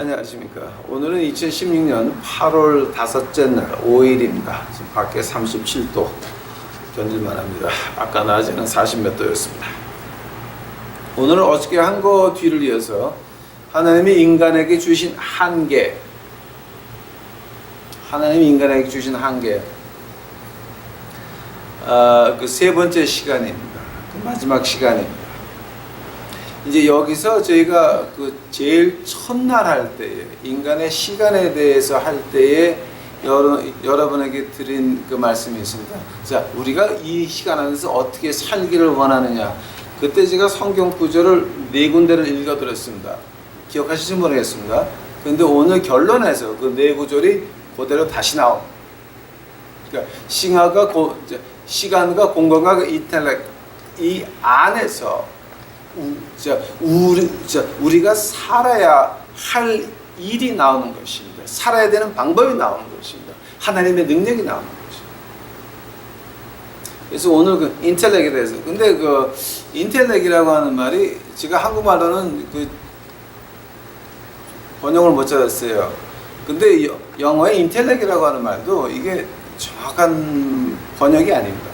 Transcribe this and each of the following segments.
안녕하십니까. 오늘은 2016년 8월 5째 날 5일입니다. 지금 밖에 37도 견딜만 합니다. 아까 낮에는 40몇 도였습니다. 오늘은 어저께 한 거 뒤를 이어서 하나님이 인간에게 주신 한계, 하나님이 인간에게 주신 한계, 그 세 번째 시간입니다. 그 마지막 시간입니다. 이제 여기서 저희가 그 제일 첫날 할 때에 인간의 시간에 대해서 할 때에 여러분에게 드린 그 말씀이 있습니다. 자, 우리가 이 시간 안에서 어떻게 살기를 원하느냐. 그때 제가 성경 구절을 4군데를 읽어드렸습니다. 기억하실지 모르겠습니다. 그런데 오늘 결론에서 그 4구절이 그대로 다시 나옵니다. 그러니까 시간과 공간과 인텔렉트 이 안에서 우리가 살아야 할 일이 나오는 것입니다. 살아야 되는 방법이 나오는 것입니다. 하나님의 능력이 나오는 것입니다. 그래서 오늘 그 인텔렉에 대해서, 근데 그 인텔렉이라고 하는 말이 제가 한국말로는 그 번역을 못 찾았어요. 근데 영어의 인텔렉이라고 하는 말도 이게 정확한 번역이 아닙니다.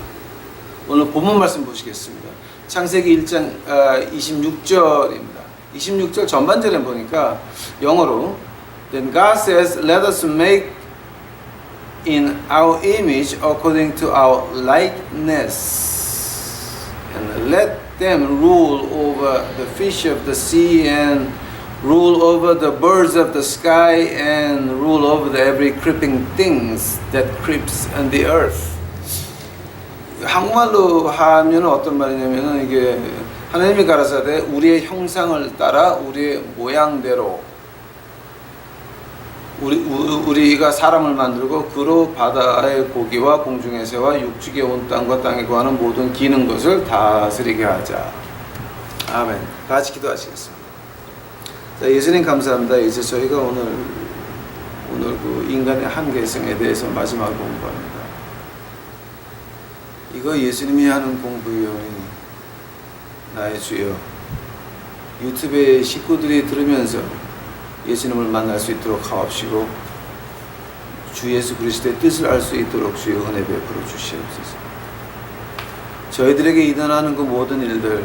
오늘 본문 말씀 보시겠습니다. 창세기 1장 26절입니다. 26절 전반절에 보니까 영어로 Then God says, let us make in our image according to our likeness and let them rule over the fish of the sea and rule over the birds of the sky and rule over every creeping things that creeps on the earth. 한국말로 하면 어떤 말이냐면은 이게 하나님이 가라사대 우리의 형상을 따라 우리의 모양대로 우리가 사람을 만들고 그로 바다의 고기와 공중의 새와 육지에 온 땅과 땅에 거하는 모든 기는 것을 다스리게 하자. 아멘. 다 같이 기도하시겠습니다. 자, 예수님 감사합니다. 이제 저희가 오늘 그 인간의 한계성에 대해서 마지막 공부합니다. 이거 예수님이 하는 공부이오니 나의 주여, 유튜브의 식구들이 들으면서 예수님을 만날 수 있도록 하옵시고 주 예수 그리스도의 뜻을 알 수 있도록 주여 은혜 베풀어 주시옵소서. 저희들에게 일어나는 그 모든 일들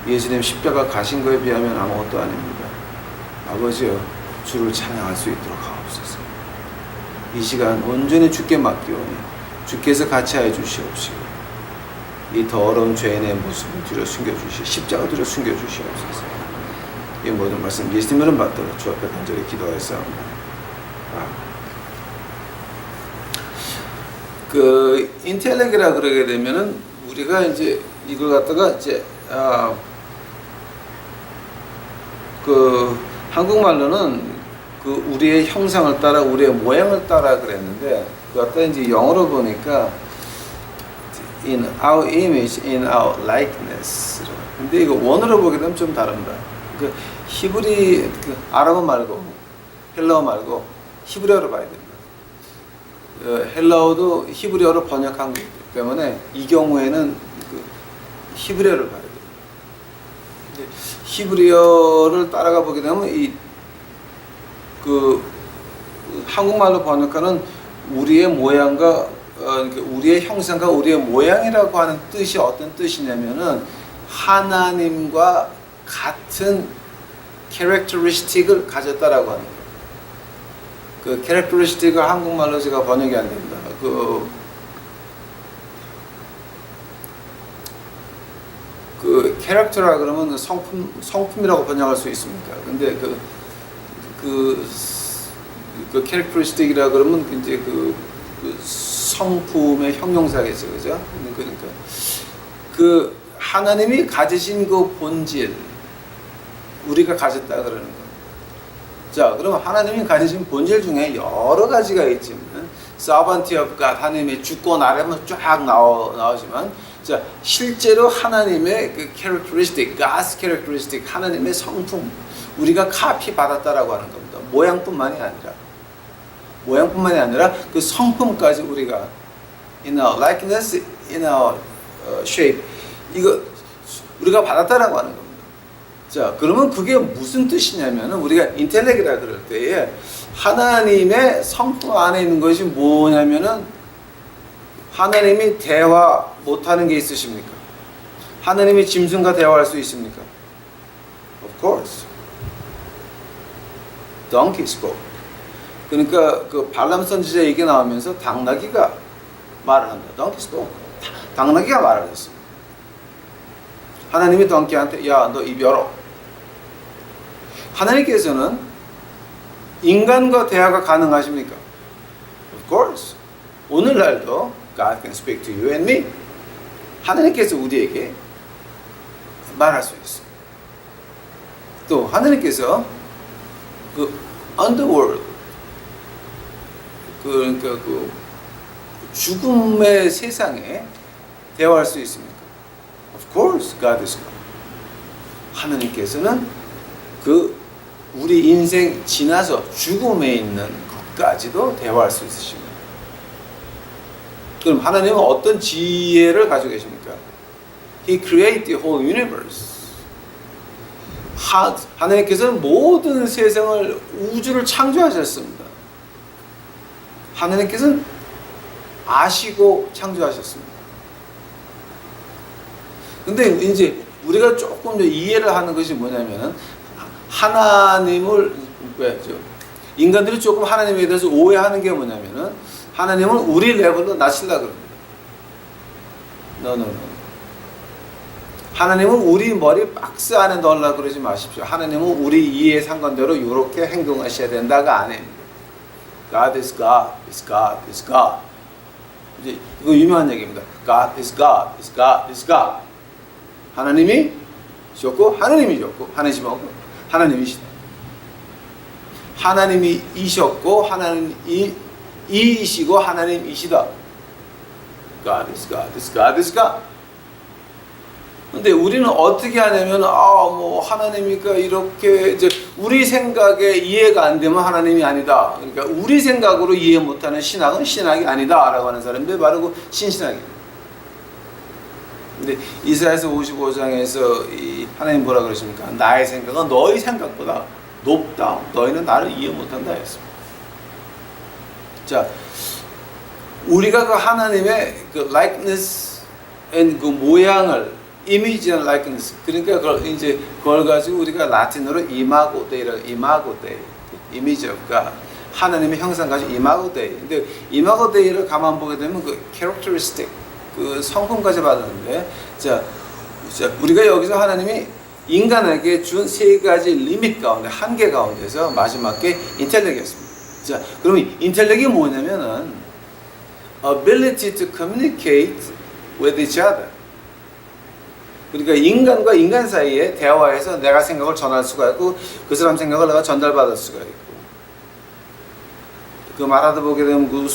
예수님 십자가 가신 거에 비하면 아무것도 아닙니다. 아버지여, 주를 찬양할 수 있도록 하옵소서. 이 시간 온전히 주께 맡기오니 주께서 같이 하여 주시옵시고 이 더러운 죄인의 모습을 뒤로 숨겨주시, 십자가 뒤로 숨겨주시옵소서. 이 모든 말씀 예수님을 받도록 주 앞에 간절히 기도하였사옵니다. 그 인텔렉이라 그러게 되면은 우리가 이제 이걸 갖다가 이제 그 한국말로는 그 우리의 형상을 따라 우리의 모양을 따라 그랬는데 그 갖다 이제 영어로 보니까 in our image, in our likeness. 근데 이거 원어로 보게 되면 좀 다릅니다. 그 히브리, 그 아랍어 말고 헬라어 말고 히브리어로 봐야 됩니다. 헬라어도 히브리어로 번역한 거기 때문에 이 경우에는 그 히브리어를 봐야 됩니다. 히브리어를 따라가 보게 되면 그 한국말로 번역하는 우리의 모양과 우리의 형상과 우리의 모양이라고 하는 뜻이 어떤 뜻이냐면은 하나님과 같은 캐릭터리스틱을 가졌다라고 하는 거예요. 그 캐릭터리스틱을 한국말로 제가 번역이 안 됩니다. 그 캐릭터라 그러면 성품이라고 번역할 수 있습니까? 근데 그 캐릭터리스틱이라 그러면 이제 그 성품의 형용사겠죠, 그죠? 그러니까 그 하나님이 가지신 그 본질 우리가 가졌다 그러는 겁니다. 자, 그럼 하나님이 가지신 본질 중에 여러 가지가 있지만 sovereignty of God, 하나님의 주권 아래만 쫙 나오지만 자, 실제로 하나님의 그 characteristic, God's characteristic, 하나님의 성품 우리가 카피 받았다라고 하는 겁니다. 모양뿐만이 아니라 그 성품까지 우리가 in our likeness, in our shape 이거 우리가 받았다라고 하는 겁니다. 자, 그러면 그게 무슨 뜻이냐면은 우리가 인텔렉이라 그럴 때에 하나님의 성품 안에 있는 것이 뭐냐면은 하나님이 대화 못하는 게 있으십니까? 하나님이 짐승과 대화할 수 있습니까? Of course. Donkey spoke. 그러니까 그 발람 선지자 얘기 나오면서 당나귀가 말을 한다. Donkey spoke. 당나귀가 말을 했습니다. 하나님이 donkey한테 야, 너 입 열어. 하나님께서는 인간과 대화가 가능하십니까? Of course. 오늘날도 God can speak to you and me. 하나님께서 우리에게 말할 수 있어요. 또 하나님께서 그 underworld 그러니까 그 죽음의 세상에 대화할 수 있습니까? Of course, God is God. 하나님께서는 그 우리 인생 지나서 죽음에 있는 것까지도 대화할 수 있으십니다. 그럼 하나님은 어떤 지혜를 가지고 계십니까? He created the whole universe. 하나님께서는 모든 세상을 우주를 창조하셨습니다. 하나님께서는 아시고 창조하셨습니다. 근데 이제 우리가 조금 더 이해를 하는 것이 뭐냐면은 하나님을 인간들이 조금 하나님에 대해서 오해하는 게 뭐냐면은 하나님은 우리 레벨로 낮추려고 그럽니다. No. 하나님은 우리 머리 박스 안에 넣으려고 그러지 마십시오. 하나님은 우리 이해 상관대로 이렇게 행동하셔야 된다가 아닙니다. God is God, is God, is God. 이제 이거 유명한 얘기입니다. God is God, is God, is God. 하나님이셨고 하나님이셨고 하나님이시다. 하나님이셨고 하나님이시고 하나님이시다. God is God, is God, is God. 근데 우리는 어떻게 하냐면 뭐 하나님이니까 이렇게 이제 우리 생각에 이해가 안 되면 하나님이 아니다. 그러니까 우리 생각으로 이해 못하는 신학은 신학이 아니다라고 하는 사람들이 바로 신신학입니다. 근데 이사야서 55장에서 이 하나님 뭐라 그러십니까? 나의 생각은 너희 생각보다 높다. 너희는 나를 이해 못한다 했습니다. 자, 우리가 그 하나님의 그 likeness and 그 모양을 이미지 and likeness 그러니까 그걸 가지고 우리가 라틴어로 imago Dei 이미지 of God 하나님의 형상 가지고 imago Dei. 근데 imago Dei를 가만 보게 되면 그 characteristic 그 성품까지 받았는데 자 우리가 여기서 하나님이 인간에게 준 세 가지 리밋 가운데 한계 가운데서 마지막 게 인텔렉이었습니다. 자, 그러면 인텔렉이 뭐냐면은 ability to communicate with each other. 그러니까 인간과 인간 사이에 대화에서 내가 생각을 전할 수가 있고 그 사람 생각을 내가 전달받을 수가 있고 그 말하다 보게 되면 그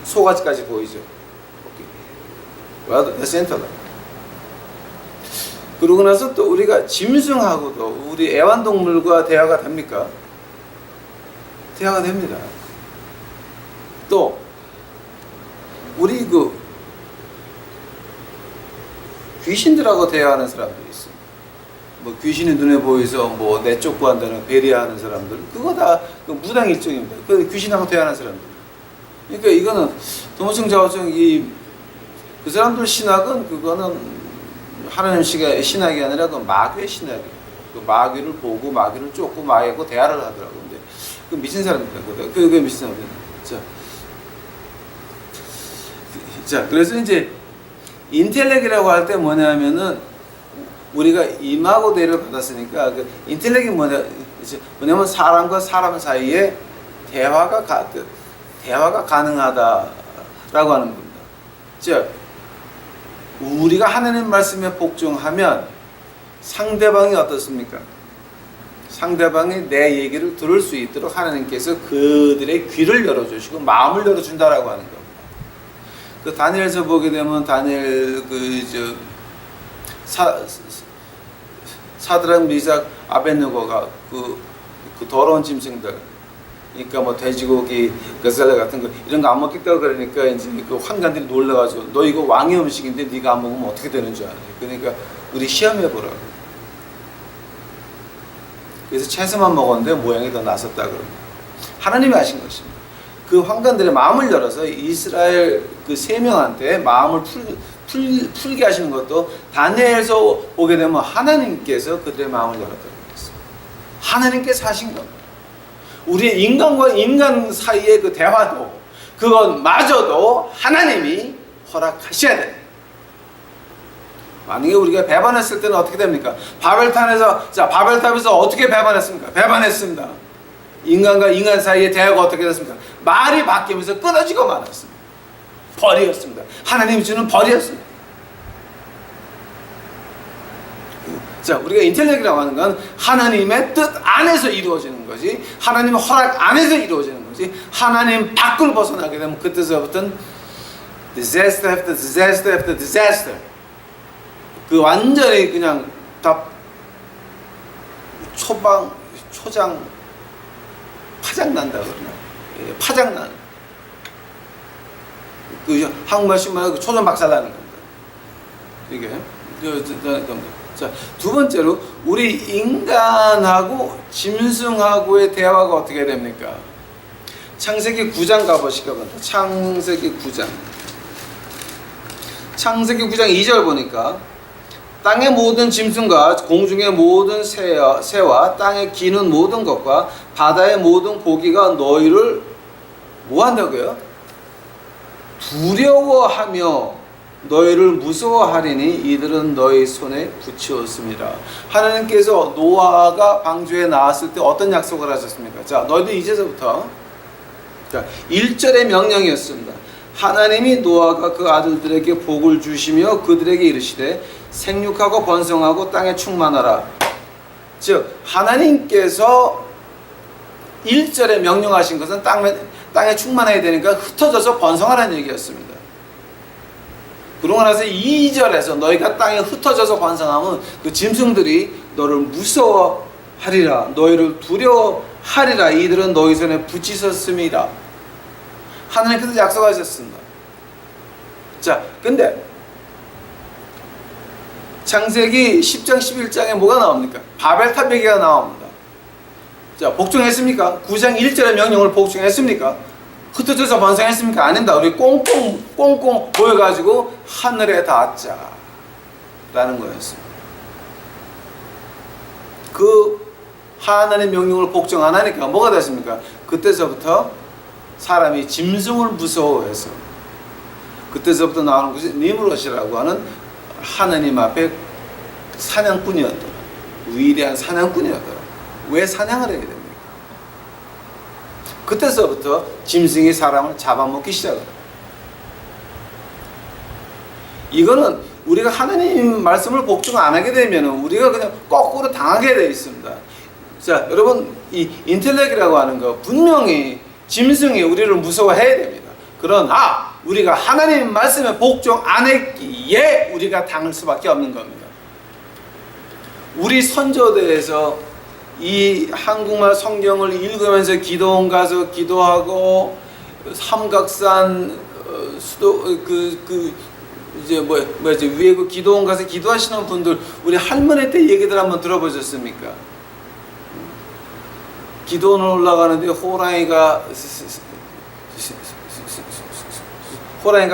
소가지까지 보이죠. Well, the center. 그러고 나서 또 우리가 짐승하고도 우리 애완동물과 대화가 됩니까? 대화가 됩니다. 또 우리 그 귀신들하고 대화하는 사람들이 있어요. 뭐 귀신이 눈에 보여서 뭐 내쫓고한다는 배려하는 사람들 그거 다 그 무당 일종입니다. 그 귀신하고 대화하는 사람들. 그러니까 이거는 도무증 자오증 그 사람들 신학은 그거는 하나님 신학이 아니라 그 마귀의 신학이에요. 그 마귀를 보고 마귀를 쫓고 마귀하고 대화를 하더라고요. 근데 그 미친 사람입니다. 그 미친 사람입니다. 자, 그래서 이제 인텔렉이라고 할 때 뭐냐면은 우리가 이마고 대를 받았으니까 그 인텔렉이 뭐냐면 사람과 사람 사이에 대화가 가능하다라고 하는 겁니다. 즉 우리가 하나님 말씀에 복종하면 상대방이 어떻습니까? 상대방이 내 얘기를 들을 수 있도록 하나님께서 그들의 귀를 열어주시고 마음을 열어준다라고 하는 겁니다. 그 다니엘서 보게 되면 다니엘 사드락 미삭 아벳느고가 그 더러운 짐승들 그러니까 뭐 돼지고기 게살레 같은 거 이런 거 안 먹겠다고 그러니까 이제 그 환관들이 놀라가지고 너 이거 왕의 음식인데 네가 안 먹으면 어떻게 되는 줄 아냐. 그러니까 우리 시험해 보라고. 그래서 채소만 먹었는데 모양이 더 나섰다 그럽니다. 하나님이 하신 것입니다. 그 황관들의 마음을 열어서 이스라엘 그 세 명한테 마음을 풀게 하시는 것도 다니엘에서 보게 되면 하나님께서 그들의 마음을 열었다는 것입니다. 하나님께서 하신 겁니다. 우리의 인간과 인간 사이의 그 대화도 그것마저도 하나님이 허락하셔야 돼요. 만약에 우리가 배반했을 때는 어떻게 됩니까? 바벨탑에서 어떻게 배반했습니까? 배반했습니다. 인간과 인간 사이의 대화가 어떻게 됐습니까? 말이 바뀌면서 끊어지고 말았습니다. 벌이었습니다. 하나님이 주는 벌이었습니다. 자, 우리가 인텔렉이라고 하는 건 하나님의 뜻 안에서 이루어지는 거지, 하나님의 허락 안에서 이루어지는 거지, 하나님 밖을 벗어나게 되면 그때서부터는 disaster after disaster after disaster, 그 완전히 그냥 다 초장 파장난다 그러나, 파장난. 그 한국말 신문에 초전 박살나는 겁니다. 이게 자, 두 번째로 우리 인간하고 짐승하고의 대화가 어떻게 됩니까? 창세기 9장 가보실까 봅니다. 창세기 9장 2절 보니까 땅의 모든 짐승과 공중의 모든 새와 땅에 기는 모든 것과 바다의 모든 고기가 너희를 뭐 한다고요? 두려워하며 너희를 무서워하리니 이들은 너희 손에 붙이었습니다. 하나님께서 노아가 방주에 나왔을 때 어떤 약속을 하셨습니까? 자, 너희들 이제서부터, 자, 1절의 명령이었습니다. 하나님이 노아가 그 아들들에게 복을 주시며 그들에게 이르시되 생육하고 번성하고 땅에 충만하라. 즉 하나님께서 1절에 명령하신 것은 땅에 충만해야 되니까 흩어져서 번성하라는 얘기였습니다. 그러고 나서 2절에서 너희가 땅에 흩어져서 번성하면 그 짐승들이 너를 무서워하리라, 너희를 두려워하리라, 이들은 너희 손에 붙이셨습니다. 하나님께서 약속하셨습니다. 자, 근데 창세기 10장 11장에 뭐가 나옵니까? 바벨탑 얘기가 나옵니다. 자, 복종했습니까? 9장 1절의 명령을 복종했습니까? 흩어져서 번성했습니까? 아닙니다. 우리 꽁꽁 모여가지고 하늘에 닿자 라는 거였습니다. 그 하나님의 명령을 복종 안 하니까 뭐가 됐습니까? 그때서부터 사람이 짐승을 무서워해서, 그때서부터 나오는 것이 니므롯이라고 하는 하나님 앞에 사냥꾼이었더라. 위대한 사냥꾼이었더라. 왜 사냥을 하게 됩니까? 그때서부터 짐승이 사람을 잡아먹기 시작합니다. 이거는 우리가 하나님 말씀을 복종 안 하게 되면 우리가 그냥 거꾸로 당하게 되어 있습니다. 자, 여러분, 이 인텔렉이라고 하는 거 분명히 짐승이 우리를 무서워해야 됩니다. 그러나 우리가 하나님 말씀에 복종 안 했기에 우리가 당할 수밖에 없는 겁니다. 우리 선조대에서 이 한국말 성경을 읽으면서 기도원 가서 기도하고 삼각산 수도 이제 뭐지 위에 그 기도원 가서 기도하시는 분들, 우리 할머니 때 얘기들 한번 들어보셨습니까? 기도원을 올라가는데 호랑이가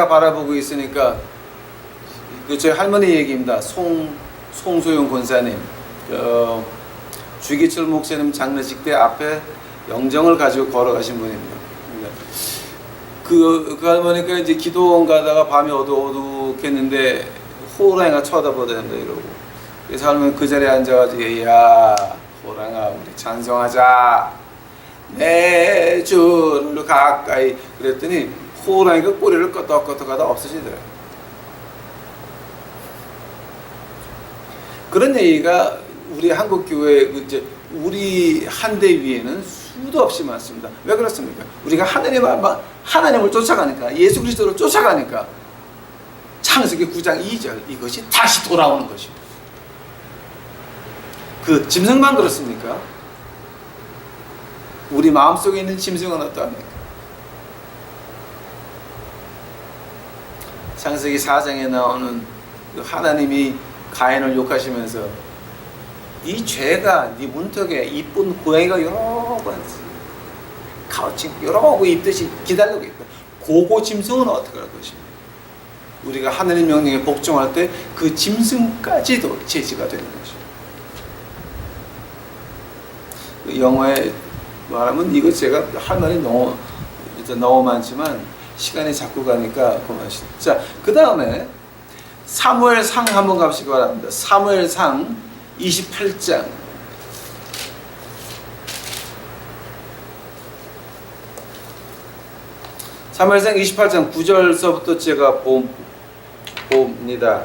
바라보고 있으니까, 그 저희 할머니 얘기입니다. 송소영 권사님, 주기철 목사님 장례식 때 앞에 영정을 가지고 걸어가신 분입니다. 그 할머니가 이제 기도원 가다가 밤이 어둑어둑했는데 호랑이가 쳐다보던데 이러고, 그래서 할머니 그 자리에 앉아가지고, 야 호랑아, 우리 찬송하자, 내 주를 가까이, 그랬더니 호랑이가 꼬리를 끄덕끄덕하다 없어지더라고요. 그런 얘기가 우리 한국교회 이제 우리 한대 위에는 수도 없이 많습니다. 왜 그렇습니까? 우리가 하나님을 쫓아가니까, 예수 그리스도를 쫓아가니까 창세기 9장 2절 이것이 다시 돌아오는 것입니다. 그 짐승만 그렇습니까? 우리 마음속에 있는 짐승은 어떠합니까? 창세기 4장에 나오는 그 하나님이 가인을 욕하시면서 네 죄가 네 문턱에 이쁜 고양이가 여러 번 가오칭 여러 거 있듯이 기다리고 있고, 고고 짐승은 어떻게 할 것입니까? 우리가 하나님 명령에 복종할 때 그 짐승까지도 제지가 되는 것이죠. 영어에 말하면 이거 제가 할 말이 너무 많지만 시간이 자꾸 가니까 그만하시죠. 자, 그 다음에 사무엘상 한번 갑시기 바랍니다. 사무엘상 28장. 사무엘상 28장 9절서부터 제가 봅니다.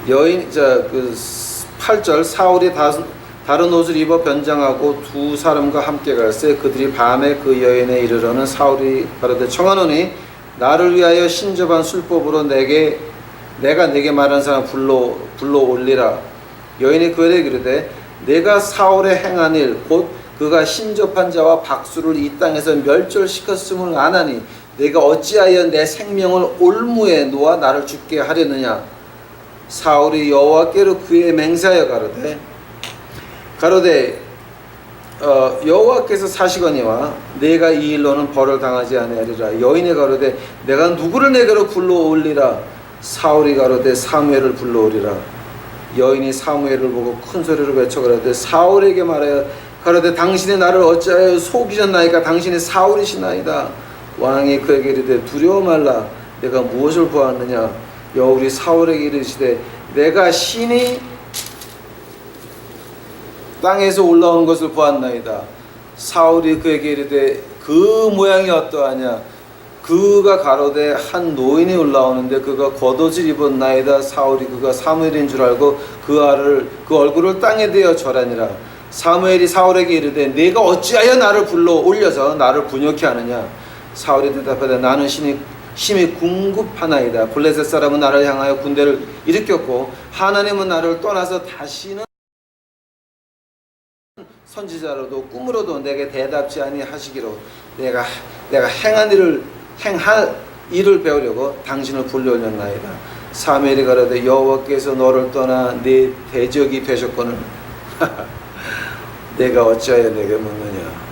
그 8절, 사울이 다른 옷을 입어 변장하고 두 사람과 함께 갈새 그들이 밤에 그 여인에 이르러는 사울이 가로되 청하노니 나를 위하여 신접한 술법으로 내가 내게 말한 사람 불러 올리라. 여인이 그에게 이르되 내가 사울의 행한 일 곧 그가 신접한 자와 박수를 이 땅에서 멸절시켰음을 아나니 내가 어찌하여 내 생명을 올무에 놓아 나를 죽게 하려느냐. 사울이 여호와께로 그의 맹세하여 가로되 여호와께서 사시거니와 내가 이 일로는 벌을 당하지 아니하리라. 여인이 가로되 내가 누구를 내게로 불러올리라. 사울이 가로되 사무엘을 불러오리라. 여인이 사무엘을 보고 큰 소리로 외쳐 가로되 사울에게 말하여 가로되 당신이 나를 어찌하여 속이셨나이까. 당신이 사울이시나이다. 왕이 그에게 이르되 두려워 말라. 내가 무엇을 보았느냐. 여울이 사울에게 이르시되 내가 신이 땅에서 올라오는 것을 보았나이다. 사울이 그에게 이르되 그 모양이 어떠하냐. 그가 가로되 한 노인이 올라오는데 그가 겉옷을 입었나이다. 사울이 그가 사무엘인 줄 알고 그 얼굴을 땅에 대어 절하니라. 사무엘이 사울에게 이르되 네가 어찌하여 나를 불러 올려서 나를 분욕케 하느냐. 사울이 대답하되 나는 심히 궁급하나이다. 블레셋 사람은 나를 향하여 군대를 일으켰고 하나님은 나를 떠나서 다시는 선지자로도 꿈으로도 내게 대답지 아니하시기로 내가 행할 일을 배우려고 당신을 불러올렸나이다. 사무엘이 가로되 여호와께서 너를 떠나 네 대적이 되셨거늘 내가 어찌하여 내게 묻느냐.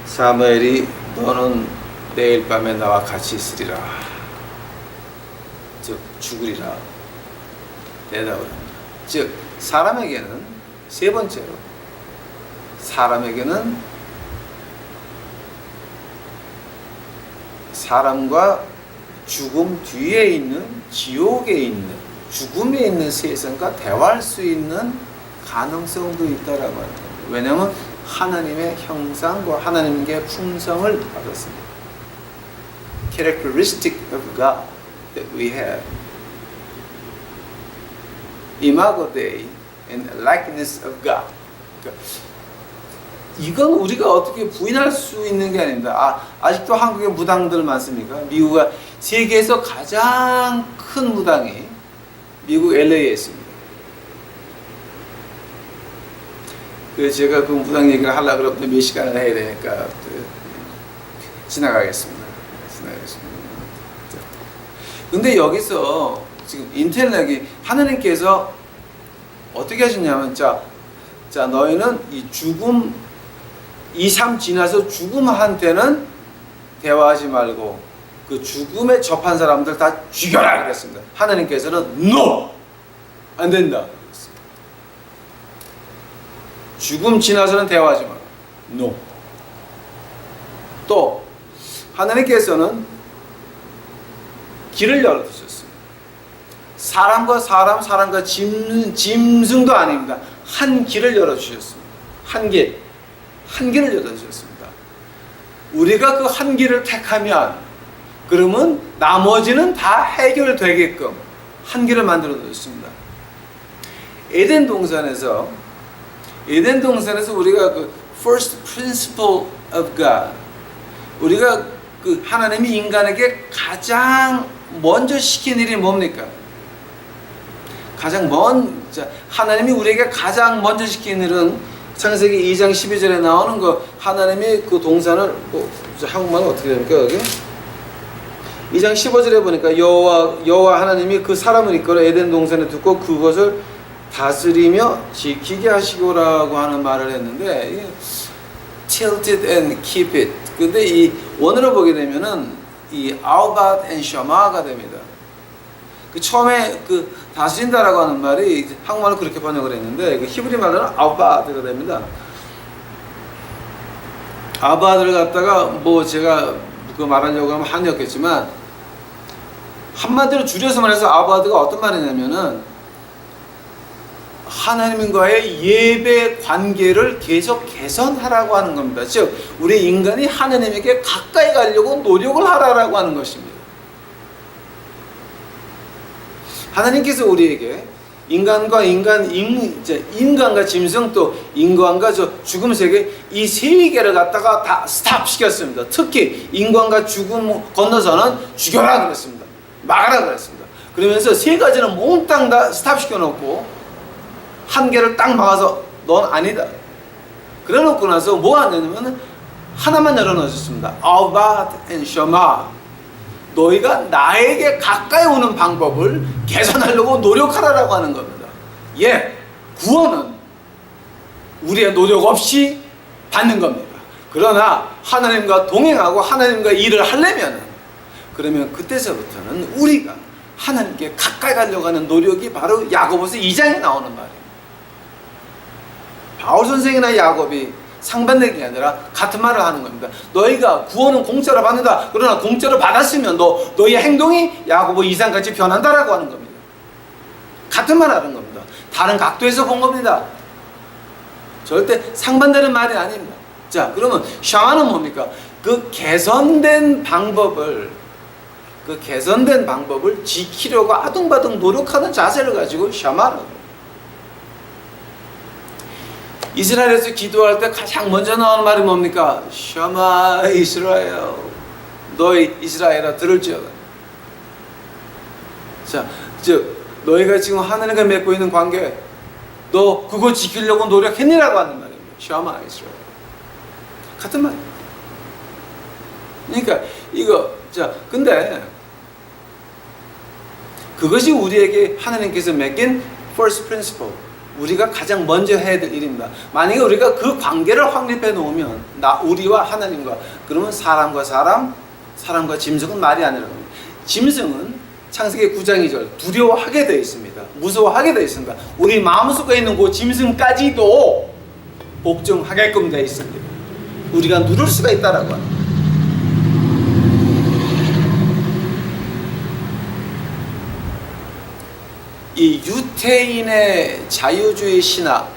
사무엘이 너는 내일 밤에 나와 같이 있으리라. 즉 죽으리라. 대답을 합니다. 즉 사람에게는 세 번째로 사람과 죽음 뒤에 있는 지옥에 있는 죽음에 있는 세상과 대화할 수 있는 가능성도 있다라고 하는 겁니다. 왜냐하면 하나님의 형상과 하나님께 품성을 받았습니다. Characteristic of God that we have. Imago Dei and likeness of God. 그러니까 이건 우리가 어떻게 부인할 수 있는 게 아닙니다. 아직도 한국에 무당들 많습니까? 미국가 세계에서 가장 큰 무당이 미국 LA에 있습니다. 제가 그 무당 얘기를 하려고 그러는데 몇 시간을 해야 되니까 지나가겠습니다. 근데 여기서 지금 인텔렉이 하나님께서 어떻게 하셨냐면 자 너희는 이 죽음 이 삶 지나서 죽음한테는 대화하지 말고 그 죽음에 접한 사람들 다 죽여라 그랬습니다. 하나님께서는 NO! 안 된다. 죽음 지나서는 대화하지 마라. NO. 또 하나님께서는 길을 열어두셨습니다. 사람과 사람과 짐승도 아닙니다. 한 길을 열어주셨습니다. 한 길을 열어주셨습니다. 우리가 그 한 길을 택하면 그러면 나머지는 다 해결되게끔 한 길을 만들어 놓습니다. 에덴 동산에서 우리가 그 first principle of God, 우리가 그 하나님이 인간에게 가장 먼저 시킨 일이 뭡니까? 하나님이 우리에게 가장 먼저 시킨 일은 창세기 2장 12절에 나오는 거 하나님이 그 동산을 한국말은 어떻게 됩니까 여기? 2장 15절에 보니까 여호와 하나님이 그 사람을 이끌어 에덴 동산에 두고 그것을 다스리며 지키게 하시고라고 하는 말을 했는데 tilt it and keep it. 근데 이 원어로 보게 되면은 이 아우바드 앤 샤마가 됩니다. 그 처음에 그 다스린다라고 하는 말이 한국말로 그렇게 번역을 했는데 그 히브리 말로는 아우바드가 됩니다. 아우바드를 갖다가 뭐 제가 그 말하려고 하면 한이었겠지만 한마디로 줄여서 말해서 아우바드가 어떤 말이냐면은 하나님과의 예배 관계를 계속 개선하라고 하는 겁니다. 즉 우리 인간이 하나님에게 가까이 가려고 노력을 하라라고 하는 것입니다. 하나님께서 우리에게 인간과 짐승 또 인간과 저 죽음 세계 이 세 개를 갖다가 다 스탑 시켰습니다. 특히 인간과 죽음 건너서는 죽여라 그랬습니다. 막아라 그랬습니다. 그러면서 세 가지는 몽땅 다 스탑 시켜놓고 한 개를 딱 막아서 넌 아니다. 그래 놓고 나서 뭐 하냐면 하나만 열어놓으셨습니다. 아우바드 앤 셔마. 너희가 나에게 가까이 오는 방법을 개선하려고 노력하라라고 하는 겁니다. 예, 구원은 우리의 노력 없이 받는 겁니다. 그러나 하나님과 동행하고 하나님과 일을 하려면 그러면 그때서부터는 우리가 하나님께 가까이 가려고 하는 노력이 바로 야고보서 2장에 나오는 말이에요. 바울 선생이나 야곱이 상반되는 게 아니라 같은 말을 하는 겁니다. 너희가 구원은 공짜로 받는다. 그러나 공짜로 받았으면 너희의 행동이 야고보 2장 같이 변한다라고 하는 겁니다. 같은 말 하는 겁니다. 다른 각도에서 본 겁니다. 절대 상반되는 말이 아닙니다. 자, 그러면 샤마는 뭡니까? 그 개선된 방법을 지키려고 아둥바둥 노력하는 자세를 가지고 샤마라고. 이스라엘에서 기도할 때 가장 먼저 나오는 말이 뭡니까? 샤마 이스라엘, 너희 이스라엘아 들을지어다. 자, 즉 너희가 지금 하나님과 맺고 있는 관계, 너 그거 지키려고 노력했니라고 하는 말입니다. 샤마 이스라엘. 같은 말이에요. 그러니까 이거 근데 그것이 우리에게 하나님께서 맡긴 first principle. 우리가 가장 먼저 해야 될 일입니다. 만약에 우리가 그 관계를 확립해 놓으면 우리와 하나님과 그러면 사람과 짐승은 말이 아니라는 겁니다. 짐승은 창세기 9장 2절 두려워하게 되어 있습니다. 무서워하게 되어 있습니다. 우리 마음속에 있는 그 짐승까지도 복종하게끔 되어 있습니다. 우리가 누를 수가 있다라고 합니다. 이 유태인의 자유주의 신학,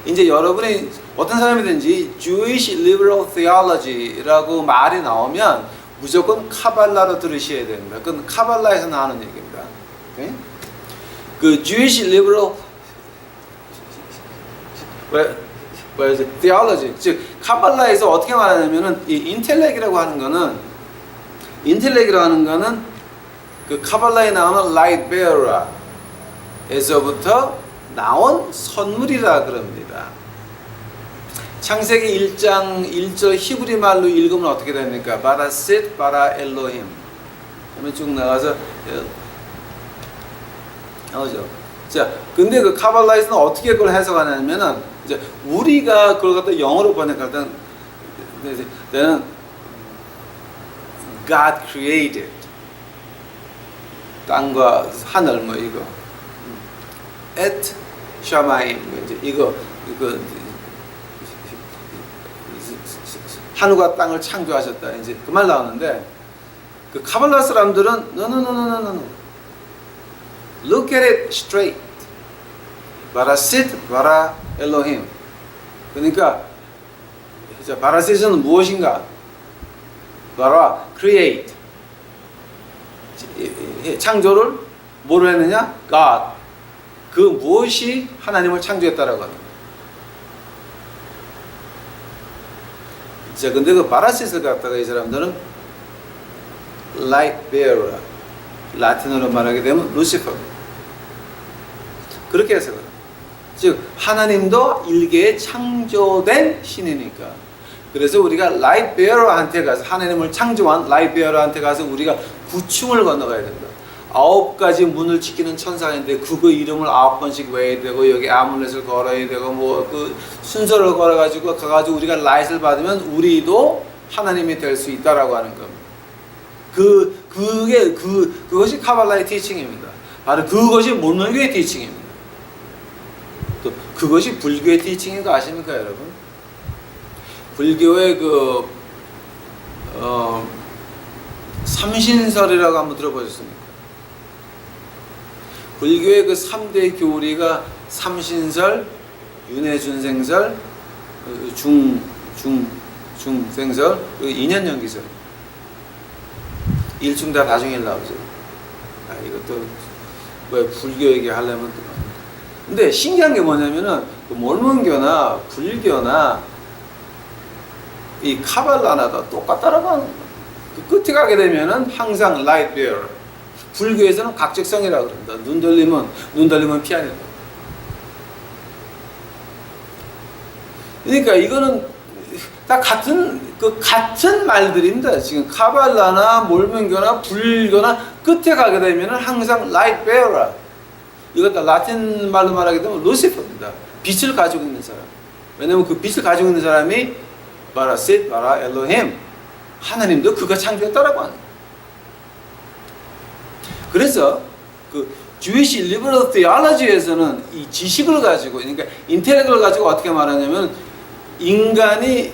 이제 여러분이 어떤 사람이든지 Jewish Liberal Theology라고 말이 나오면 무조건 카발라로 들으셔야 됩니다. 그건 카발라에서 나오는 얘기입니다. 오케이? 그 Jewish Liberal Theology, 즉 카발라에서 어떻게 말하냐면은 이 인텔렉이라고 하는 거는 그 카발라에 나오는 light bearer 에서부터 나온 선물이라 그럽니다. 창세기 1장 1절 히브리 말로 읽으면 어떻게 됩니까? 바라셋 바라 엘로힘. 그러면 쭉 나가서 나오죠. 자, 근데 그 카발라에서는 어떻게 그걸 해석하냐면은 이제 우리가 그걸 갖다 영어로 번역할 때는 God created 땅과 하늘 뭐 이거. et 샤마임 이제 이거 하늘과 땅을 창조하셨다. 이제 그 말 나오는데 그 카발라 사람들은 no. Look at it straight. 바라sit 바라 엘로힘. 그러니까 바라싯은 무엇인가? 바라 create. 창조를 뭐로 했느냐? God. 그 무엇이 하나님을 창조했다라고 합니다. 자, 근데 그 바라싯을 갖다가 이 사람들은 light bearer, 라틴어로 말하게 되면 루시퍼. 그렇게 해석을. 즉 하나님도 일개의 창조된 신이니까 그래서 우리가 라이트 베어러한테 가서 하나님을 창조한 라이트 베어러한테 가서 우리가 구층을 건너가야 된다. 9가지 문을 지키는 천사가 있는데 그거 이름을 9번씩 외워야 되고 여기 아물렛을 걸어야 되고 뭐 그 순서를 걸어가지고 가가지고 우리가 라이트를 받으면 우리도 하나님이 될 수 있다라고 하는 겁니다. 그것이 카발라의 티칭입니다. 바로 그것이 몰몬교의 티칭입니다. 또 그것이 불교의 티칭인 거 아십니까, 여러분? 불교의 삼신설이라고 한번 들어보셨습니까? 불교의 그 3대 교리가 삼신설, 윤회준생설, 중생설, 그리고 인연연기설. 일중다 다중일 나오죠. 이것도 왜 불교 얘기하려면 근데 신기한 게 뭐냐면은 그 몰몬교나 불교나 이 카발라나 다 똑같다라고 하는 거예요. 그 끝에 가게 되면은 항상 라이트 베어. 불교에서는 각적성이라고 그런다. 눈 돌리면 피하는 거. 그러니까 이거는 다 같은 말들입니다. 지금 카발라나 몰몬교나 불교나 끝에 가게 되면은 항상 라이트 베어라. 이거 다 라틴 말로 말하게 되면 루시퍼입니다. 빛을 가지고 있는 사람. 왜냐면 그 빛을 가지고 있는 사람이 바라싯 바라 엘로힘, 하나님도 그가 창조했다라고 하는 거예요. 그래서 그 Jewish liberal theology에서는 이 지식을 가지고, 그러니까 인텔렉트를 가지고 어떻게 말하냐면 인간이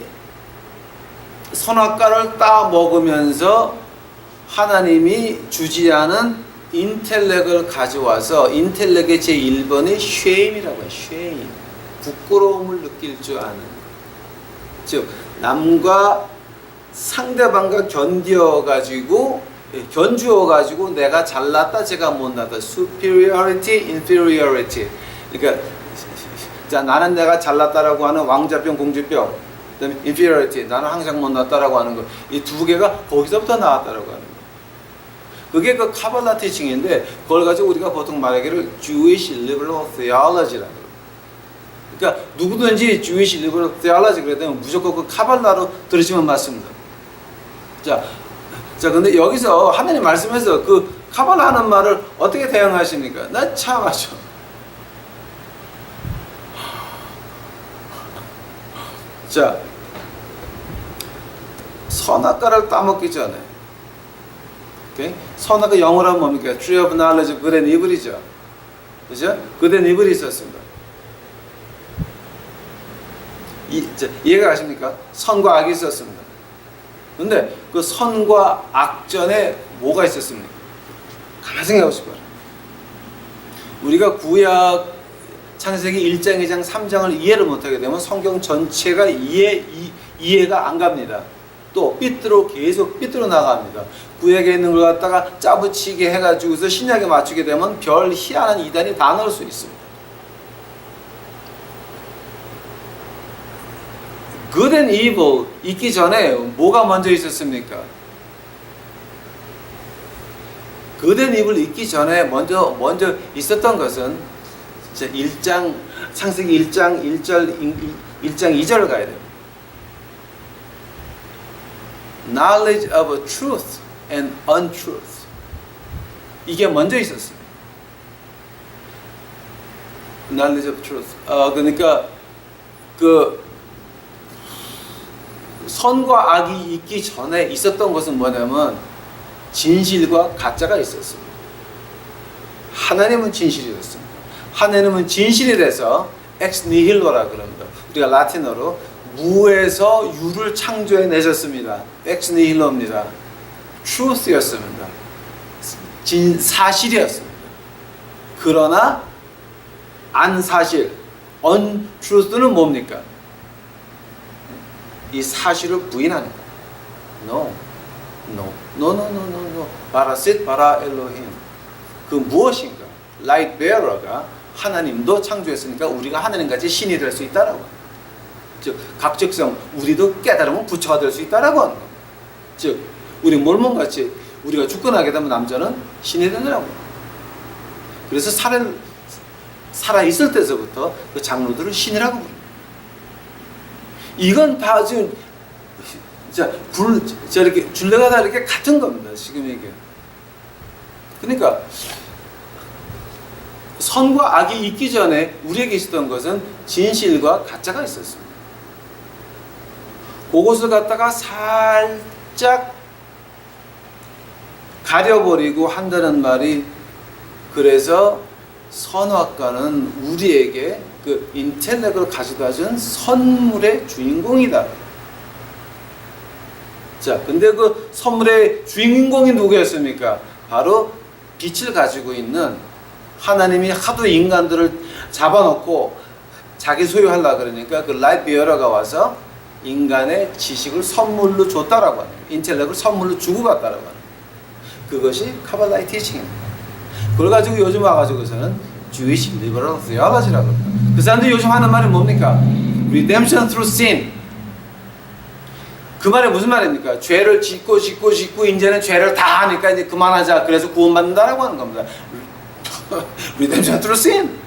선악과를 따 먹으면서 하나님이 주지 않은 인텔렉트를 가져와서 인텔렉트의 제1번이 shame이라고 해요. shame. 부끄러움을 느낄 줄 아는. 즉 남과 상대방과 견주어 가지고 내가 잘났다 제가 못났다. superiority, inferiority. 그러니까 자, 나는 내가 잘났다라고 하는 왕자병, 공주병. 그다음에 inferiority, 나는 항상 못났다라고 하는 거. 이 두 개가 거기서부터 나왔다라고 하는 거. 그게 그 카발라 티칭인데 그걸 가지고 우리가 보통 말하기를 Jewish liberal theology라고 해요. 그러니까 누구든지 Jewish liberal theology 그래야 되면 무조건 그 카발라로 들으시면 맞습니다. 자, 근데 여기서 하나님 말씀에서 그 카발라 하는 말을 어떻게 대응하십니까? 나 참하죠. 자, 선악과를 따먹기 전에, 오케이? 선악과 영어로 하면 뭡니까? Tree of Knowledge of Good and Evil이죠. 그죠? Good and Evil이 있었습니다. 이해가 가십니까? 선과 악이 있었습니다. 근데 그 선과 악 전에 뭐가 있었습니까? 가만히 생각해 보시기 바랍니다. 우리가 구약 창세기 1장, 2장, 3장을 이해를 못하게 되면 성경 전체가 이해가 안 갑니다. 또 계속 삐뚤어 나갑니다. 구약에 있는 걸 갖다가 짜붙이게 해가지고서 신약에 맞추게 되면 별 희한한 이단이 다 넣을 수 있습니다. Good and evil 있기 전에 뭐가 먼저 있었습니까? Good and evil 있기 전에 먼저 있었던 것은 창세기 1장 2절을 가야 돼요. Knowledge of truth and untruth. 이게 먼저 있었어요. Knowledge of truth. 그러니까 그 선과 악이 있기 전에 있었던 것은 뭐냐면 진실과 가짜가 있었습니다. 하나님은 진실이었습니다. 하나님은 진실이 돼서 ex nihillo라 그럽니다. 우리가 라틴어로 무에서 유를 창조해 내셨습니다. ex nihillo입니다. truth였습니다. 사실이었습니다. 그러나 안 사실, untruth는 뭡니까? 이 사실을 부인하는 거예요. No. 바라싯 바라 엘로힘. 그 무엇인가? 라이트 베어러가 하나님도 창조했으니까 우리가 하나님같이 신이 될 수 있다라고 합니다. 즉 각적성, 우리도 깨달으면 부처가 될 수 있다라고 하는 겁니다. 즉 우리 몰몬같이 우리가 주권하게 되면 남자는 신이 되느라고. 그래서 살아 있을 때서부터 그 장로들을 신이라고 부릅니다. 이건 다 지금 자, 이렇게 둘레가 다 이렇게 같은 겁니다. 지금 이게. 그러니까 선과 악이 있기 전에 우리에게 있었던 것은 진실과 가짜가 있었습니다. 그것을 갖다가 살짝 가려버리고 한다는 말이, 그래서 선악과는 우리에게 그 인텔렉트를 가져다 준 선물의 주인공이다. 자, 근데 그 선물의 주인공이 누구였습니까? 바로 빛을 가지고 있는 하나님이 하도 인간들을 잡아놓고 자기 소유하려고 그러니까 그 라이트 비어러가 와서 인간의 지식을 선물로 줬다라고 하는, 인텔렉트를 선물로 주고 갔다라고 하는, 그것이 카발라의 티칭입니다. 그걸 가지고 요즘 와가지고서는 Jewish liberal theology라고 합니다. 그 사람들이 요즘 하는 말이 뭡니까? Redemption through sin. 그 말이 무슨 말입니까? 죄를 짓고 이제는 죄를 다 하니까 이제 그만하자. 그래서 구원받는다라고 하는 겁니다. Redemption through sin.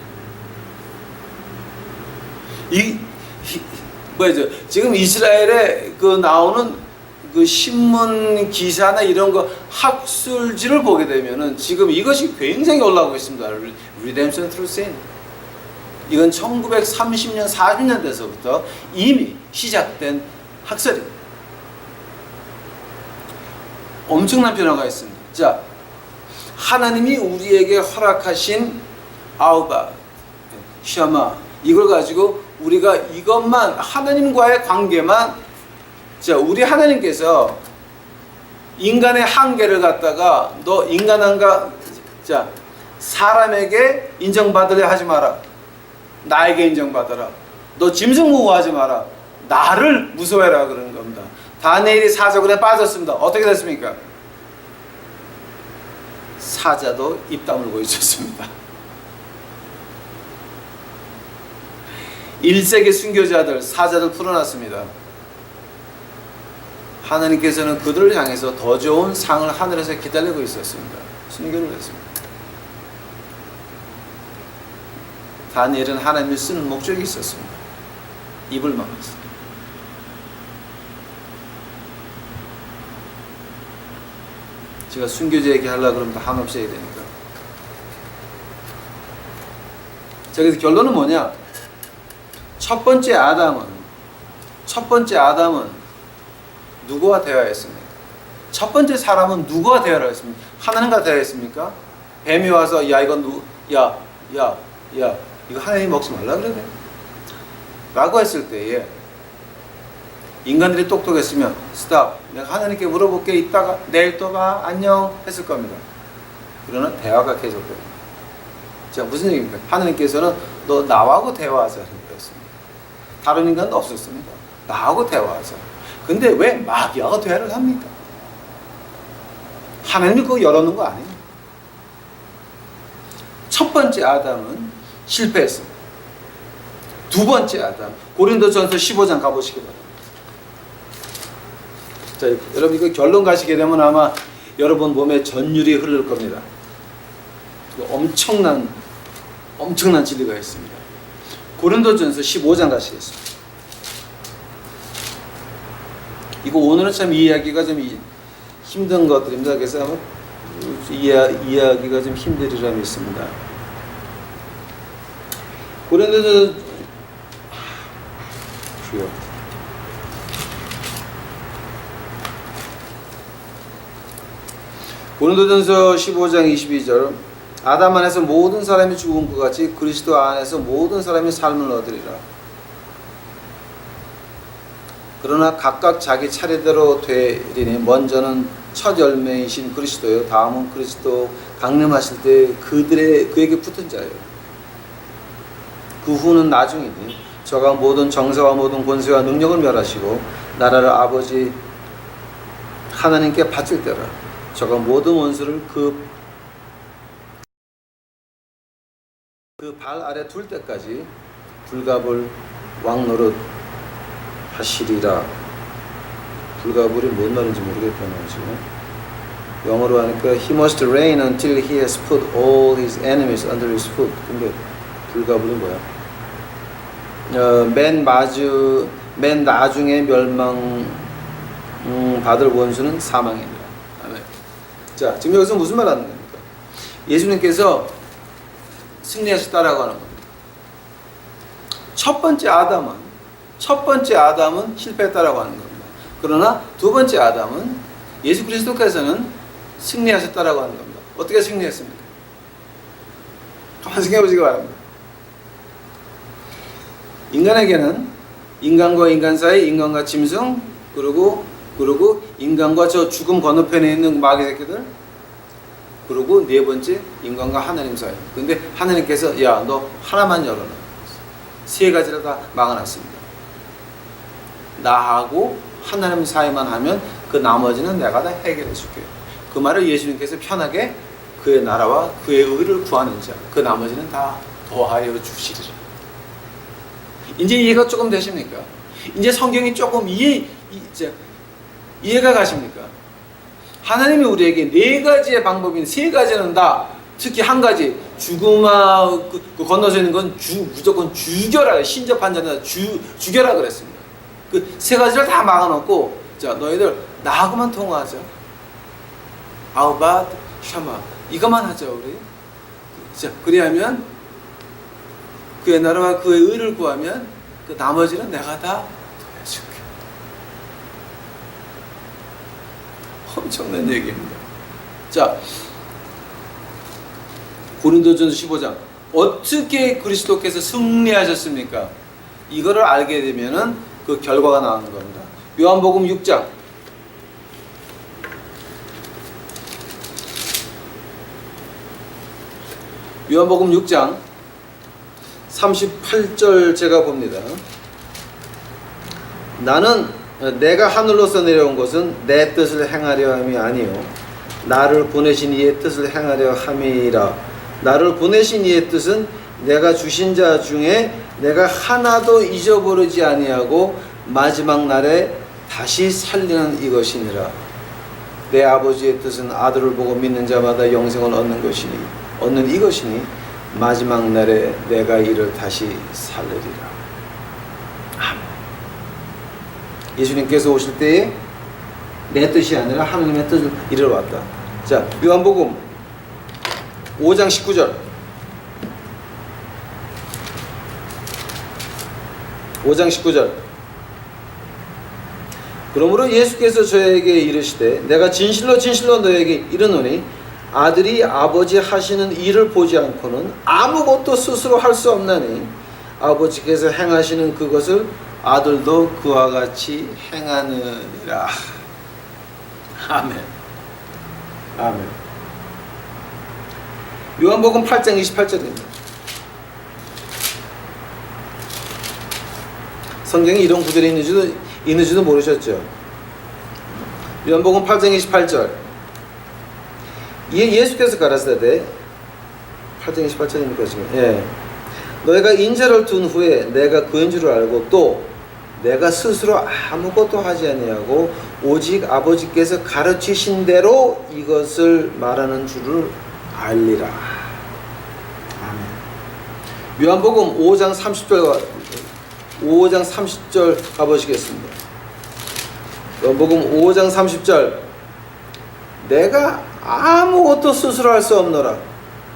뭐죠? 지금 이스라엘에 그 나오는 그 신문 기사나 이런 거 학술지를 보게 되면은 지금 이것이 굉장히 올라오고 있습니다. Redemption through sin. 이건 1930년, 40년대서부터 이미 시작된 학설입니다. 엄청난 변화가 있습니다. 자, 하나님이 우리에게 허락하신 아우바, 샤마, 이걸 가지고 우리가 이것만, 하나님과의 관계만, 자, 우리 하나님께서 인간의 한계를 갖다가 너 인간한가, 자, 사람에게 인정받으려 하지 마라. 나에게 인정받아라. 너 짐승무구하지 마라. 나를 무서워해라 그러는 겁니다. 다니엘이 사자굴에 빠졌습니다. 어떻게 됐습니까? 사자도 입 다물고 있었습니다. 1세기 순교자들, 사자들 풀어놨습니다. 하나님께서는 그들을 향해서 더 좋은 상을 하늘에서 기다리고 있었습니다. 순교를 했습니다. 다니엘은 하나님을 쓰는 목적이 있었습니다. 입을 막았습니다. 제가 순교자 얘기하려고 그러면 한없이 해야 되니까. 자, 그래서 결론은 뭐냐? 첫 번째 아담은 누구와 대화했습니까? 첫 번째 사람은 누구와 대화를 했습니까? 하나님과 대화했습니까? 뱀이 와서 야 이건 야 이거 하나님 먹지 말라 그러네 라고 했을 때에 인간들이 똑똑했으면 스탑, 내가 하나님께 물어볼게, 이따가 내일 또 봐, 안녕 했을 겁니다. 그러나 대화가 계속돼요. 자, 무슨 얘기입니까? 하나님께서는 너 나하고 대화하자는 거였습니다. 다른 인간도 없었습니다. 나하고 대화하자. 근데 왜 마귀하고 대화를 합니까? 하나님이 그거 열어놓은 거 아니에요. 첫 번째 아담은 실패했습니다. 두 번째 아담, 고린도전서 15장 가보시기 바랍니다. 자, 여러분 이거 결론 가시게 되면 아마 여러분 몸에 전율이 흐를 겁니다. 엄청난 진리가 있습니다. 고린도전서 15장 가시겠습니다. 이거 오늘은 참 이해하기가 좀 힘든 것들입니다. 그래서 아마 이해하기가 좀 힘들리라 믿습니다. 고린도전서 고린도전서 15장 22절 아담 안에서 모든 사람이 죽은 것 같이 그리스도 안에서 모든 사람이 삶을 얻으리라. 그러나 각각 자기 차례대로 되리니 먼저는 첫 열매이신 그리스도요, 다음은 그리스도 강림하실 때 그에게 붙은 자예요. 그 후는 나중이니 저가 모든 정사와 모든 권세와 능력을 멸하시고 나라를 아버지 하나님께 바칠 때라. 저가 모든 원수를 그 발 아래 둘 때까지 불갑을 왕노릇 하시리라. 불가불이 뭔 말인지 모르겠다는 지금. 영어로 하니까 He must reign until he has put all his enemies under his foot. 근데 불가불이 뭐야? 맨 나중에 받을 원수는 사망이니라. 아멘. 자, 지금 여기서 무슨 말 하는 겁니까? 예수님께서 승리하셨다라고 하는 겁니다. 첫 번째 아담은 실패했다라고 하는 겁니다. 그러나 두 번째 아담은 예수 그리스도께서는 승리하셨다라고 하는 겁니다. 어떻게 승리했습니까? 한번 생각해 보시기 바랍니다. 인간에게는 인간과 인간 사이, 인간과 짐승, 그리고 인간과 저 죽음 건너편에 있는 마귀 새끼들, 그리고 네 번째 인간과 하나님 사이. 근데 하나님께서 야, 너 하나만 열어놔. 세 가지를 다 막아놨습니다. 나하고 하나님 사이만 하면 그 나머지는 내가 다 해결해 줄게. 그 말을 예수님께서 편하게 그의 나라와 그의 의를 구하는 자, 그 나머지는 다 더하여 주시리라. 이제 이해가 조금 되십니까? 이제 성경이 조금 이해가 가십니까? 하나님이 우리에게 네 가지의 방법인 세 가지는 다, 특히 한 가지 죽음아 그 건너서 있는 건 무조건 죽여라, 신접한 자는 죽여라 그랬습니다. 그 세 가지를 다 막아놓고 자, 너희들 나하고만 통화하자. 아우바 샤마 이것만 하자 우리. 자, 그리하면 그의 나라와 그의 의를 구하면 그 나머지는 내가 다 해줄게. 엄청난 얘기입니다. 자, 고린도전서 15장 어떻게 그리스도께서 승리하셨습니까? 이거를 알게 되면은 그 결과가 나오는 겁니다. 요한복음 6장 요한복음 6장 38절 제가 봅니다. 나는 내가 하늘로서 내려온 것은 내 뜻을 행하려 함이 아니요 나를 보내신 이의 뜻을 행하려 함이라. 나를 보내신 이의 뜻은 내가 주신 자 중에 내가 하나도 잊어버리지 아니하고 마지막 날에 다시 살리는 이것이니라. 내 아버지의 뜻은 아들을 보고 믿는 자마다 영생을 얻는 이것이니 마지막 날에 내가 이를 다시 살리리라. 아멘. 예수님께서 오실 때에 내 뜻이 아니라 하나님의 뜻을 이루러 왔다. 자, 요한복음 5장 19절 5장 19절 그러므로 예수께서 저에게 이르시되 내가 진실로 진실로 너에게 이르노니 아들이 아버지 하시는 일을 보지 않고는 아무것도 스스로 할 수 없나니 아버지께서 행하시는 그것을 아들도 그와 같이 행하느니라. 아멘. 아멘. 요한복음 8장 28절입니다. 성경에 이런 구절이 있는지도 모르셨죠? 요한복음 8장 28절 예수께서 가라사대 8장 28절입니까 지금? 예. 너희가 인자를 둔 후에 내가 그인 줄 알고 또 내가 스스로 아무것도 하지 아니하고 오직 아버지께서 가르치신 대로 이것을 말하는 줄을 알리라. 아멘. 요한복음 5장 30절 가보시겠습니다. 요한복음 5장 30절 내가 아무것도 스스로 할 수 없노라.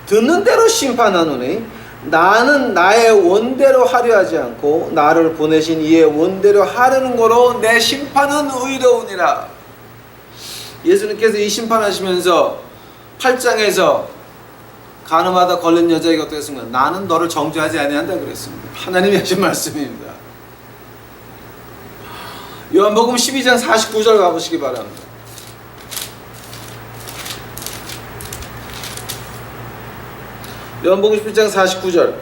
듣는 대로 심판하노니 나는 나의 원대로 하려 하지 않고 나를 보내신 이의 원대로 하려는 거로 내 심판은 의로우니라. 예수님께서 이 심판하시면서 8장에서 간음하다 걸린 여자에게 어떻게 했습니까? 나는 너를 정죄하지 아니한다 그랬습니다. 하나님이 하신 말씀입니다. 요한복음 12장 49절 가보시기 바랍니다. 요한복음 11장 49절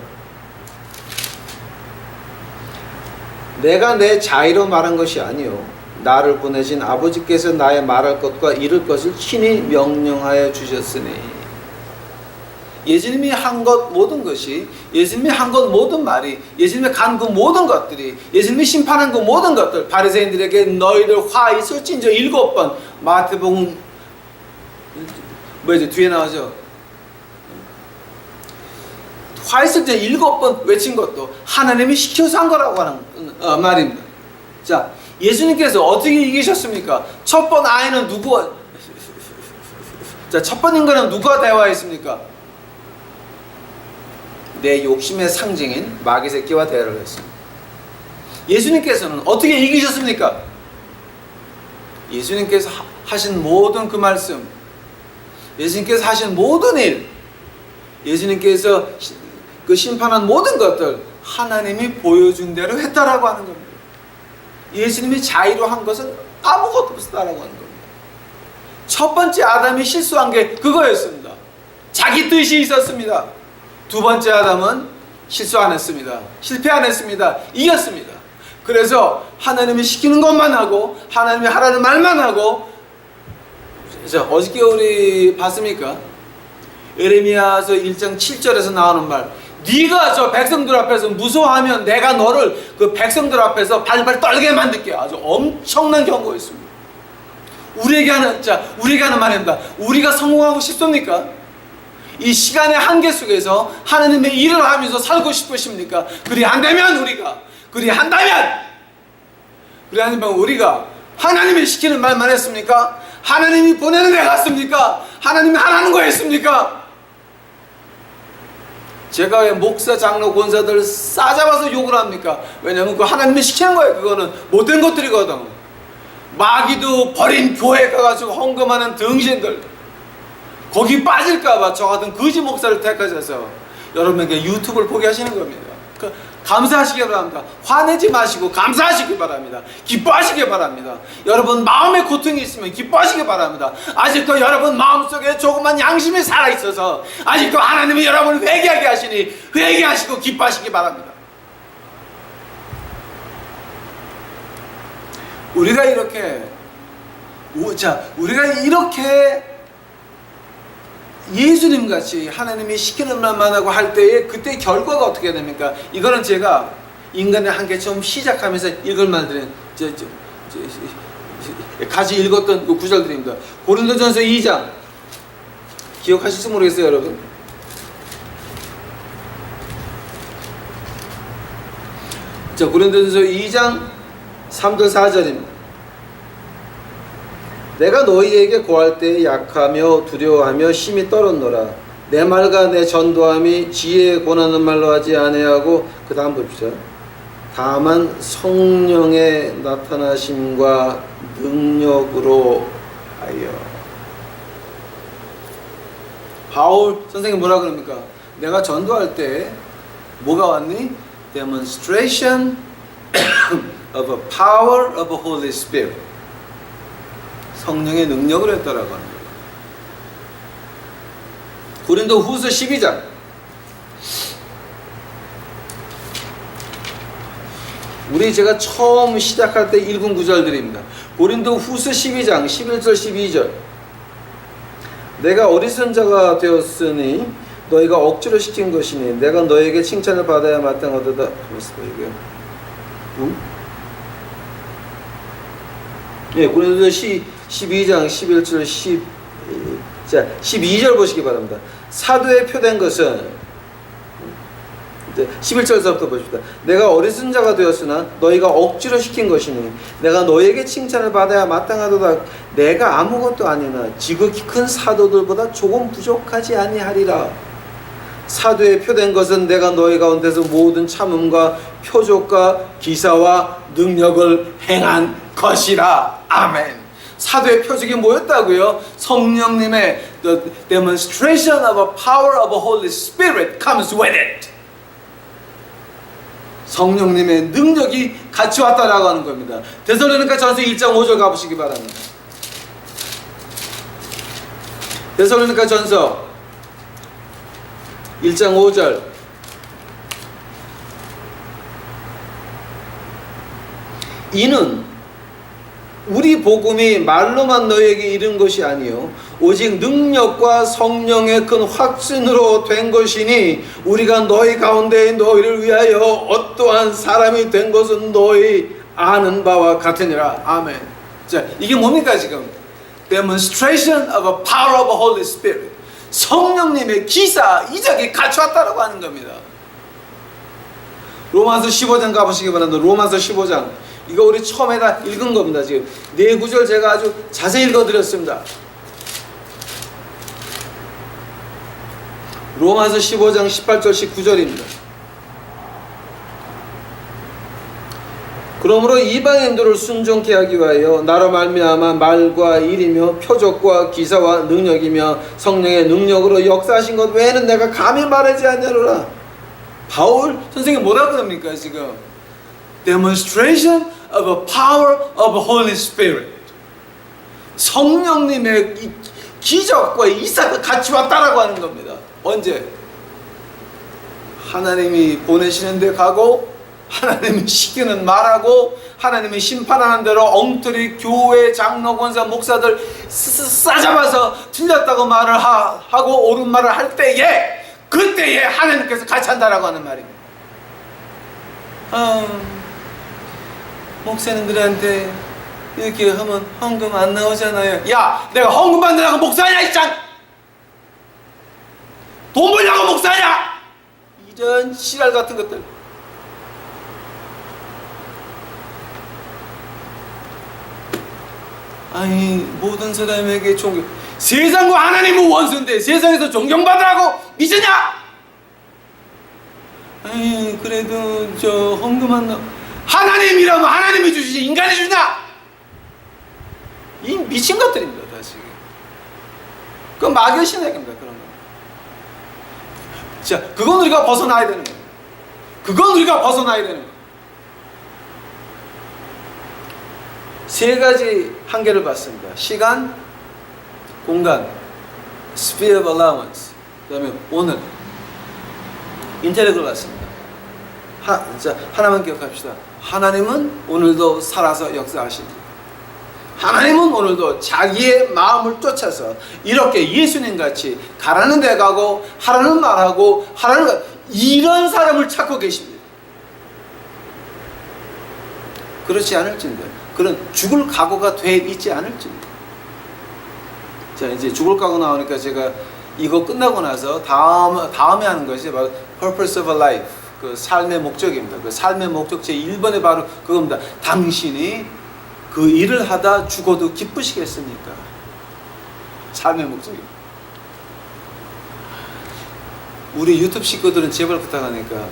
내가 내 자의로 말한 것이 아니요 나를 보내신 아버지께서 나의 말할 것과 이룰 것을 친히 명령하여 주셨으니. 예수님이 한 것 모든 것이, 예수님이 한 것 모든 말이, 예수님이 간 그 모든 것들이, 예수님이 심판한 그 모든 것들, 바리새인들에게 너희들 화 있을진저 7번, 마태복음 뭐지 뒤에 나오죠. 화 있을 때 7번 외친 것도 하나님이 시켜서 한 거라고 하는 말입니다. 자, 예수님께서 어떻게 이기셨습니까? 첫 번 아이는 누구와, 자, 첫 번 인간은 누구와 대화했습니까? 내 욕심의 상징인 마귀 새끼와 대화를 했습니다. 예수님께서는 어떻게 이기셨습니까? 예수님께서 하신 모든 그 말씀, 예수님께서 하신 모든 일, 예수님께서 그 심판한 모든 것들 하나님이 보여준 대로 했다라고 하는 겁니다. 예수님이 자의로 한 것은 아무것도 없었다라고 하는 겁니다. 첫 번째 아담이 실수한 게 그거였습니다. 자기 뜻이 있었습니다. 두 번째 아담은 실수 안 했습니다. 실패 안 했습니다. 이겼습니다. 그래서 하나님이 시키는 것만 하고 하나님이 하라는 말만 하고, 어저께 우리 봤습니까? 예레미야서 1장 7절에서 나오는 말, 네가 저 백성들 앞에서 무서워하면 내가 너를 그 백성들 앞에서 발발 떨게 만들게. 아주 엄청난 경고였습니다. 우리에게 하는 말입니다. 우리가 성공하고 싶습니까? 이 시간의 한계 속에서 하나님의 일을 하면서 살고 싶으십니까? 그리한다면 우리가 하나님이 시키는 말만 했습니까? 하나님이 보내는 데 갔습니까? 하나님이 하라는 거 했습니까? 제가 왜 목사, 장로, 권사들 싸잡아서 욕을 합니까? 왜냐하면 그 하나님이 시키는 거예요. 그거는 못된 것들이거든. 마귀도 버린 교회 가가지고 헌금하는 등신들, 거기 빠질까봐 저 같은 거지 목사를 택하셔서 여러분에게 유튜브를 보게 하시는 겁니다. 감사하시기 바랍니다. 화내지 마시고 감사하시기 바랍니다. 기뻐하시기 바랍니다. 여러분 마음에 고통이 있으면 기뻐하시기 바랍니다. 아직도 여러분 마음속에 조그만 양심이 살아있어서 아직도 하나님이 여러분을 회개하게 하시니 회개하시고 기뻐하시기 바랍니다. 우리가 이렇게 예수님같이 하나님이 시키는 말만 하고 할 때에 그때 결과가 어떻게 됩니까? 이거는 제가 인간의 한계 처음 시작하면서 읽을 말들은 같이 읽었던 그 구절들입니다. 고린도전서 2장 기억하실지 모르겠어요, 여러분. 자, 고린도전서 2장 3절 4절입니다. 내가 너희에게 고할 때 약하며 두려워하며 심히 떨었노라. 내 말과 내 전도함이 지혜에 권하는 말로 하지 아니하고, 그 다음 봅시다. 다만 성령의 나타나심과 능력으로 하여. 바울 선생님 뭐라 그럽니까? 내가 전도할 때 뭐가 왔니? Demonstration of a power of a Holy Spirit. 성령의 능력을 했다라고 하는 거예요. 고린도 후서 12장 제가 처음 시작할 때 읽은 구절들입니다. 고린도 후서 12장 11절 12절. 내가 어리석은 자가 되었으니 너희가 억지로 시킨 것이니 내가 너에게 칭찬을 받아야 마땅하도다. 예, 고린도서 12장 11절 12절 보시기 바랍니다. 사도에 표된 것은 11절서부터 보십시다. 내가 어리석은 자가 되었으나 너희가 억지로 시킨 것이니 내가 너에게 칭찬을 받아야 마땅하도다. 내가 아무것도 아니나 지극히 큰 사도들보다 조금 부족하지 아니하리라. 사도에 표된 것은 내가 너희 가운데서 모든 참음과 표적과 기사와 능력을 행한 것이라. 아멘. 사도의 표적이 뭐였다고요? 성령님의 the demonstration of a power of a Holy Spirit comes with it. 성령님의 능력이 같이 왔다라고 하는 겁니다. 데살로니가 전서 1장 5절 가보시기 바랍니다. 데살로니가 전서 1장 5절. 이는 우리 복음이 말로만 너희에게 이른 것이 아니요 오직 능력과 성령의 큰 확신으로 된 것이니 우리가 너희 가운데 너희를 위하여 어떠한 사람이 된 것은 너희 아는 바와 같으니라. 아멘. 자, 이게 뭡니까 지금? Demonstration of a power of a Holy Spirit. 성령님의 기사, 이적이 갖춰왔다라고 하는 겁니다. 로마서 15장 가보시기 바랍니다. 로마서 15장 이거 우리 처음에다 읽은 겁니다. 지금 네 구절 제가 아주 자세히 읽어드렸습니다. 로마서 15장 18절 19절입니다. 그러므로 이방인들을 순종케 하기 위하여 나로 말미암아 말과 일이며 표적과 기사와 능력이며 성령의 능력으로 역사하신 것 외에는 내가 감히 말하지 않으리라. 바울 선생님 뭐라 그럽니까 지금? Demonstration of a power of the Holy Spirit. 성령님의 이 기적과 이사가 같이 왔다라고 하는 겁니다. 언제? 하나님이 보내시는 데 가고 하나님이 시키는 말하고 하나님이 심판하는 대로 엉터리 교회 장로 권사 목사들 싸잡아서 틀렸다고 말을 하고 옳은 말을 할 때에 그때에 하나님께서 같이 한다라고 하는 말입니다. 목사님들한테 이렇게 하면 헌금 안 나오잖아요. 야, 내가 헌금 받느라고 목사냐 이 짱! 돈 벌려고 목사냐! 이런 씨랄 같은 것들. 아니 모든 사람에게 존경. 세상과 하나님은 원수인데 세상에서 존경받으라고 미쳤냐? 아니 그래도 저 헌금 안 나. 하나님이라면 하나님이 주시지 인간이 주냐? 이 미친 것들입니다. 다시. 그건 마귀의 신학입니다. 그런 거. 자, 그건 우리가 벗어나야 되는 거예요. 그건 우리가 벗어나야 되는 거예요. 세 가지 한계를 봤습니다. 시간, 공간, sphere of allowance. 그 다음에 오늘, 인텔렉트를 봤습니다. 자, 하나만 기억합시다. 하나님은 오늘도 살아서 역사하십니다. 하나님은 오늘도 자기의 마음을 쫓아서 이렇게 예수님같이 가라는 데 가고 하라는 말하고 하라는 이런 사람을 찾고 계십니다. 그렇지 않을진데 그런 죽을 각오가 돼 있지 않을진데. 자, 이제 죽을 각오 나오니까 제가 이거 끝나고 나서 다음에 하는 것이 바로 Purpose of a Life, 그 삶의 목적입니다. 그 삶의 목적 제1번에 바로 그겁니다. 당신이 그 일을 하다 죽어도 기쁘시겠습니까? 삶의 목적입니다. 우리 유튜브 식구들은 제발 부탁하니까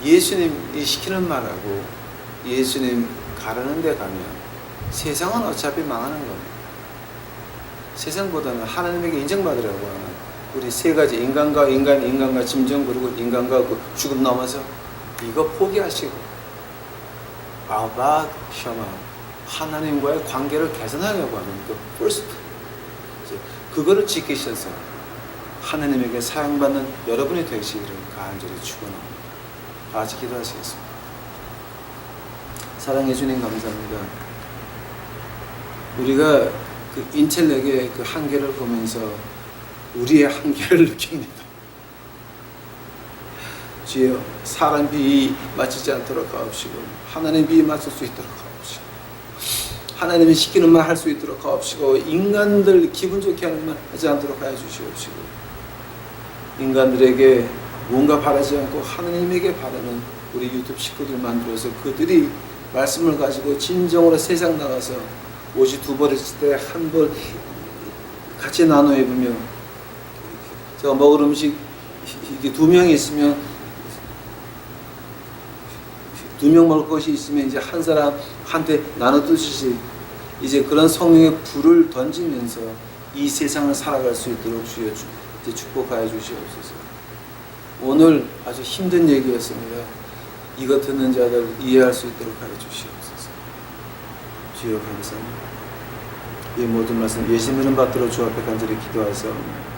예수님이 시키는 말하고 예수님 가라는 데 가면 세상은 어차피 망하는 겁니다. 세상보다는 하나님에게 인정받으려고 하는 우리 세 가지 인간과 짐승 그리고 인간과 그 죽음 넘어서 이거 포기하시고 아바 셔마 하나님과의 관계를 개선하려고 하는 그 first 그거를 지키셔서 하나님에게 사용받는 여러분이 되시기를 간절히 축원합니다. 같이 기도하시겠습니다. 사랑해 주님 감사합니다. 우리가 그 인텔렉의 그 한계를 보면서 우리의 한계를 느낍니다. 주여, 사람 비위 맞추지 않도록 하옵시고 하나님 비위 맞출 수 있도록 하옵시고 하나님이 시키는 말 할 수 있도록 하옵시고 인간들 기분 좋게 하는 말 하지 않도록 하여 주시옵시고 인간들에게 뭔가 바라지 않고 하나님에게 바라는 우리 유튜브 식구들 만들어서 그들이 말씀을 가지고 진정으로 세상 나가서 옷이 두 벌 있을 때 한 벌 같이 나눠 입으며 제가 먹을 음식 이게 두 명이 있으면 두 명 먹을 것이 있으면 이제 한 사람한테 나눠 드시지 이제 그런 성령의 불을 던지면서 이 세상을 살아갈 수 있도록 주여 축복하여 주시옵소서. 오늘 아주 힘든 얘기였습니다. 이거 듣는 자들 이해할 수 있도록 하여 주시옵소서. 주여 감사합니다. 이 모든 말씀 예수님 이름 받들어 주 앞에 간절히 기도하사옵나이다.